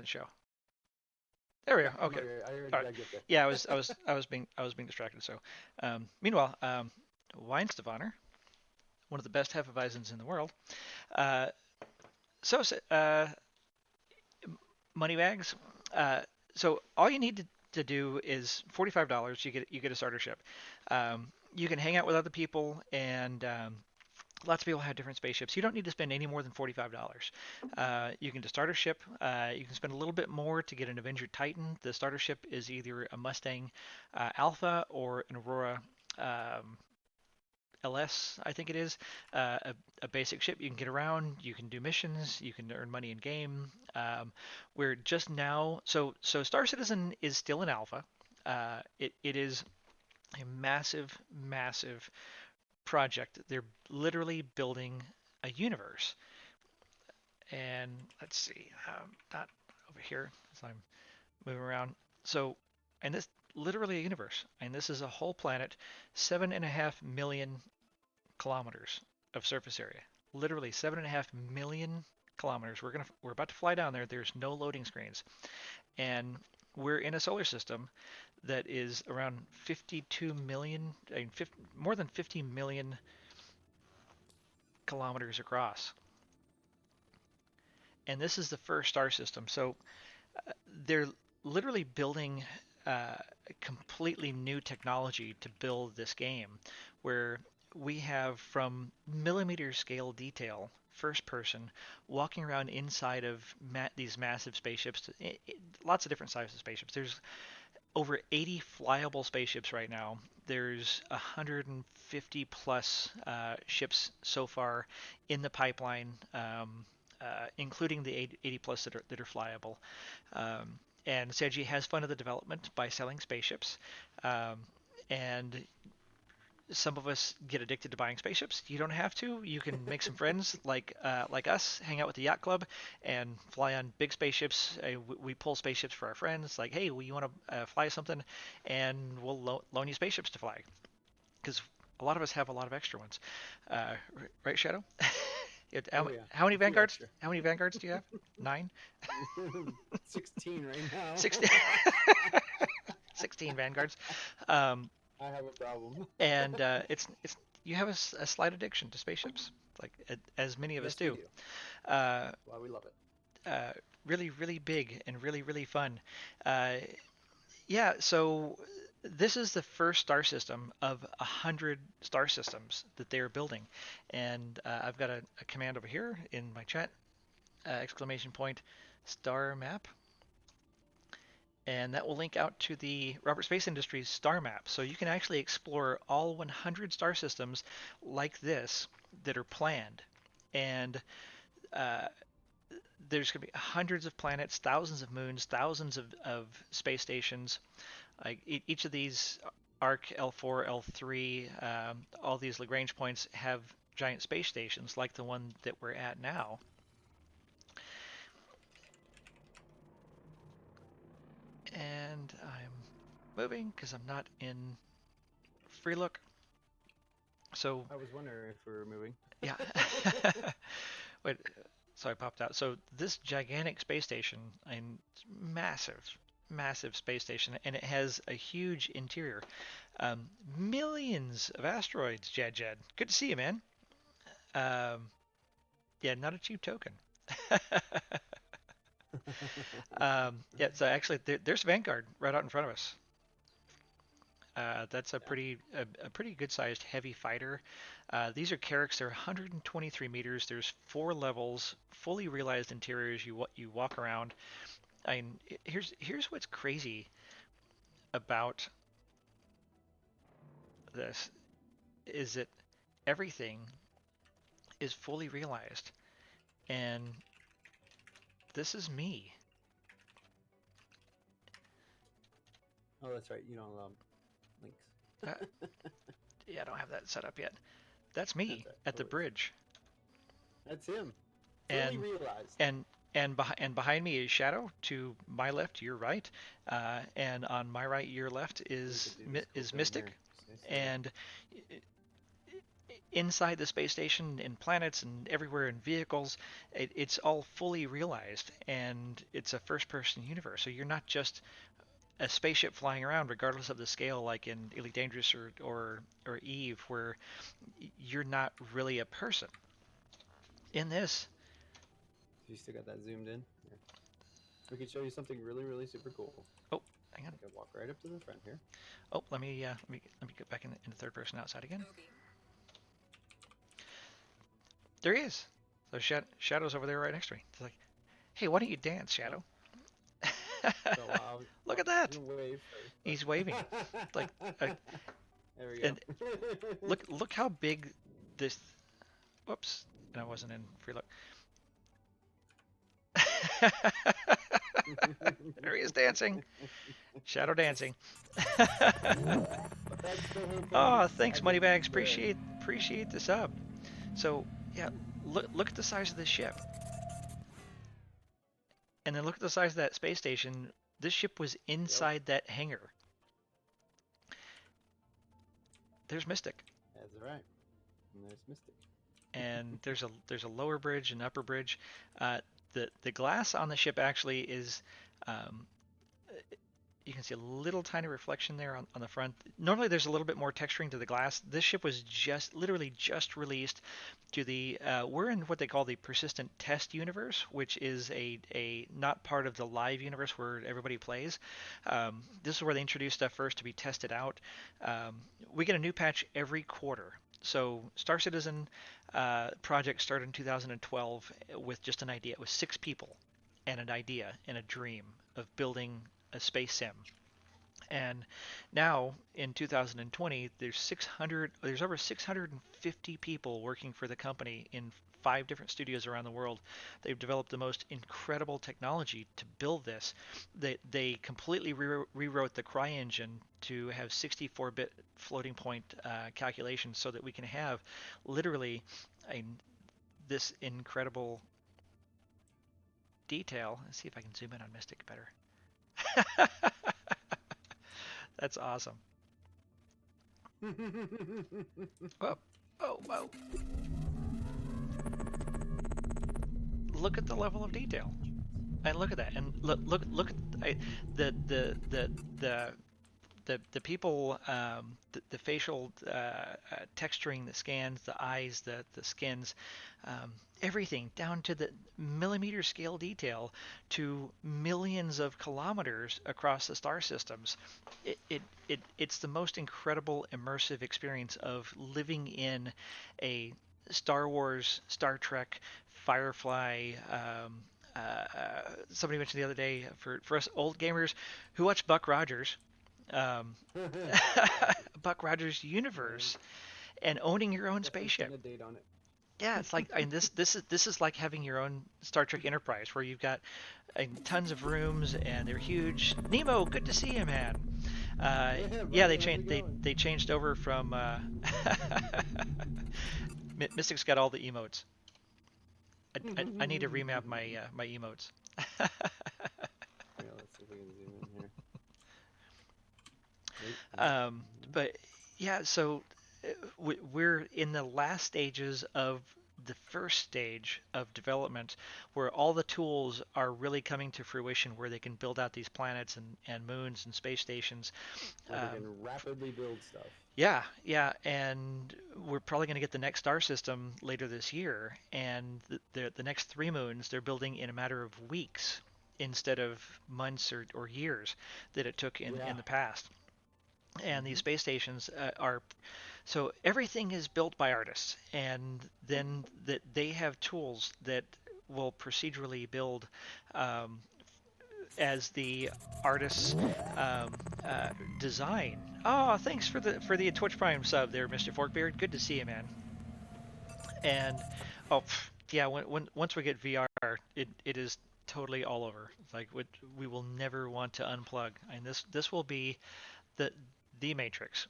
the show. There we Yeah, go. I'm Okay. already, All right. I get there. Yeah, I was being distracted. So, meanwhile, Weinstefano, one of the best Hefeweizens in the world. Uh, so, Moneybags. Uh, so all you need to do is $45. You get a starter ship. You can hang out with other people, and lots of people have different spaceships. You don't need to spend any more than $45. You can just start a ship. You can spend a little bit more to get an Avenger Titan. The starter ship is either a Mustang Alpha or an Aurora LS, I think it is, a basic ship. You can get around, you can do missions, you can earn money in game. We're just now, so Star Citizen is still in alpha. It is a massive, massive project. They're literally building a universe. And let's see, not over here as I'm moving around. So, and this literally a universe, and this is a whole planet, 7.5 million kilometers of surface area. Literally 7.5 million kilometers. We're about to fly down there. There's no loading screens, and we're in a solar system that is around 52 million, I mean, 50, more than 50 million kilometers across. And this is the first star system. So they're literally building uh, completely new technology to build this game, where we have from millimeter scale detail, first person, walking around inside of these massive spaceships. Lots of different sizes of spaceships. There's over 80 flyable spaceships right now. There's 150 plus ships so far in the pipeline, including the 80 plus that are flyable. And Seiji has funded the development by selling spaceships. Um, and some of us get addicted to buying spaceships. You don't have to. You can make some friends like us, hang out with the yacht club, and fly on big spaceships. We pull spaceships for our friends. Like, hey, you want to fly something, and we'll loan you spaceships to fly. Because a lot of us have a lot of extra ones, right, Shadow? Oh yeah, How many a few vanguards? extra. How many vanguards do you have? Nine, 16 right now. 16, 16 vanguards. Um, I have a problem. and it's you have a slight addiction to spaceships, like as many of us Yes, we do. do. Uh, Why we love it. uh, really, really big and really, really fun. Uh, yeah, so this is the first star system of 100 star systems that they are building, and I've got a command over here in my chat, exclamation point, star map, and that will link out to the Robert Space Industries star map. So you can actually explore all 100 star systems like this that are planned. And uh, there's going to be hundreds of planets, thousands of moons, thousands of space stations. Like each of these ARC, L4, L3, all these Lagrange points have giant space stations like the one that we're at now. And I'm moving because I'm not in free look. So I was wondering if we were moving. yeah. Wait, so I popped out. So this gigantic space station, and massive, massive space station, and it has a huge interior. Millions of asteroids, Jed Jed. Good to see you, man. Um, yeah, not a cheap token. Yeah, so actually, there's Vanguard right out in front of us. That's Yeah. a pretty good sized heavy fighter. These are Carracks. They're 123 meters. There's four levels, fully realized interiors. You walk around. I mean, here's what's crazy about this is that everything is fully realized, and this is me. Oh, that's right. You don't allow links. Uh, yeah, I don't have that set up yet. That's That's me right. at No the worries. bridge, That's him. Fully and realized. and and behind me is Shadow. To my left, your right, and on my right, your left We could is do this cool thing Mystic, here. Stay still. and inside the space station, in planets and everywhere in vehicles. It's all fully realized, and it's a first-person universe. So you're not just a spaceship flying around, regardless of the scale, like in Elite Dangerous or Eve, where you're not really a person. In this, You still got that zoomed in? Here. We can show you something really, really super cool. oh, hang on. I can walk right up to the front here. Oh, let me get back into third person outside again. There he is. So Shadow's over there right next to me. It's like, hey, why don't you dance, Oh, Shadow? so Look at I was that. gonna wave first, He's waving. Like, uh, there we go. and look how big this. Whoops, and I wasn't in free look. There he is dancing. Shadow dancing. That's the whole Oh, purpose. I thanks, think Moneybags. the Appreciate the sub. So yeah, look at the size of this ship, and then look at the size of that space station. This ship was yep, inside that hangar. There's Mystic, that's right. And there's Mystic. and there's a lower bridge and upper bridge. The glass on the ship actually is um, you can see a little tiny reflection there on the front. Normally there's a little bit more texturing to the glass. This ship was literally just released to the, we're in what they call the persistent test universe, which is a not part of the live universe where everybody plays. This is where they introduce stuff first to be tested out. We get a new patch every quarter. So Star Citizen project started in 2012 with just an idea. It was 6 people and an idea and a dream of building a space sim. And now in 2020, there's over 650 people working for the company in 5 different studios around the world. They've developed the most incredible technology to build this. They completely rewrote the CryEngine to have 64-bit floating point calculations so that we can have literally a, this incredible detail. Let's see if I can zoom in on Mystic better. That's awesome. Oh, oh. Look at the level of detail. And look at that. And look at the the the people, the facial texturing, the scans, the eyes, the skins, everything down to the millimeter scale detail to millions of kilometers across the star systems. It's the most incredible immersive experience of living in a Star Wars, Star Trek, Firefly. Somebody mentioned the other day for us old gamers who watch Buck Rogers, um, Buck Rogers Man, universe and owning your own definitely spaceship. putting a date on Yeah, it's like, I mean, this is like having your own Star Trek Enterprise where you've got tons of rooms and they're huge. Nemo, good to see you, man. Uh, it. Yeah, yeah, buddy, how's it going? they changed over from Mystic's got all the emotes. I need to remap my my emotes. Yeah, let's see if we can zoom in here. Nope, nope, Um, nope. but yeah, so we're in the last stages of the first stage of development where all the tools are really coming to fruition where they can build out these planets and moons and space stations. Where they Um, can rapidly build stuff. yeah, and we're probably going to get the next star system later this year, and the next 3 moons they're building in a matter of weeks instead of months or years that it took Yeah. in the past. And these Hmm. space stations are so everything is built by artists, and then that they have tools that will procedurally build um, as the artists um, uh, design. Oh, thanks for the Twitch Prime sub there, Mr. Forkbeard. Good to see you, man. And oh yeah, once we get VR, it is totally all over. It's like we will never want to unplug, and this will be the the Matrix.